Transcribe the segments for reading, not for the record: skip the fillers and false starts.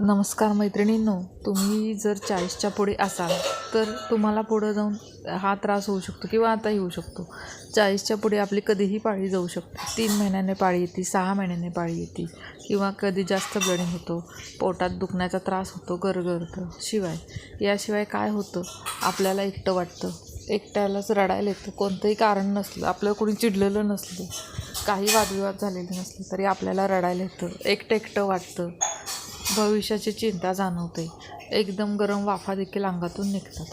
नमस्कार मैत्रिणींनो, तुम्ही जर 40च्या पुढे असाल तर तुम्हाला पुढं जाऊन हा त्रास होऊ शकतो किंवा आता येऊ शकतो. 40च्या पुढे आपली कधीही पाळी जाऊ शकते. 3 महिन्याने पाळी येते, 6 महिन्याने पाळी येते किंवा कधी जास्त ब्लिडिंग होतो, पोटात दुखण्याचा त्रास होतो, गरगरतं. याशिवाय काय होतं, आपल्याला एकटं वाटतं, एकट्यालाच रडायला येतं. कोणतंही कारण नसलं, आपलं कोणी चिडलेलं नसलं, काही वादविवाद झालेले नसले तरी आपल्याला रडायला येतं, एकटं वाटतं, भविष्याची चिंता जाणवते, एकदम गरम वाफा देखील अंगातून निघतात.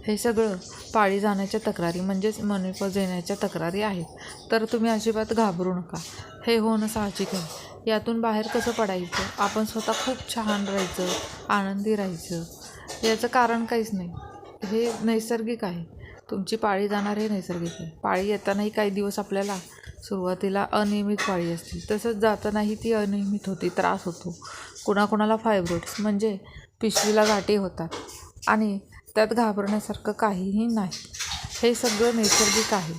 हे सगळं पाळी जाण्याच्या तक्रारी म्हणजेच मेनोपॉज येण्याच्या तक्रारी आहेत. तर तुम्ही अजिबात घाबरू नका. हे होणं साहजिक आहे. यातून बाहेर कसं पडायचं, आपण स्वतः खूप छान राहायचं, आनंदी राहायचं. याचं कारण काहीच नाही, हे नैसर्गिक आहे. तुमची पाळी जाणार हे नैसर्गिक आहे. पाळी येतानाही काही दिवस आपल्याला सुरुवातीला अनियमित पाळी असते, तसंच जातानाही ती अनियमित होती, त्रास होतो. कुणाकुणाला फायब्रॉइड्स म्हणजे पिशवीला गाठी होतात आणि त्यात घाबरण्यासारखं काहीही नाही. हे सगळं नैसर्गिक आहे.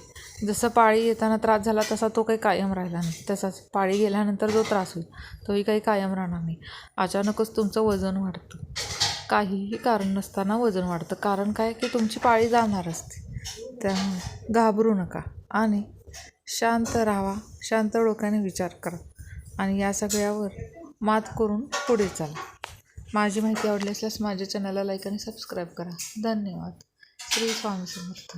जसं पाळी येताना त्रास झाला तसा तो काही कायम राहिला नाही, तसाच पाळी गेल्यानंतर जो त्रास होईल तोही काही कायम राहणार नाही. अचानकच तुमचं वजन वाढतं, काहीही कारण नसताना वजन वाढतं. कारण काय की तुमची पाळी जाणार असते. त्यामुळे घाबरू नका आणि शांत राहा, शांत डोक्याने विचार करा आणि या सगळ्यावर मात करून पुढे चला. माझी माहिती आवडली असल्यास माझ्या चॅनलला लाईक आणि सबस्क्राईब करा. धन्यवाद. श्री स्वामी समर्थ.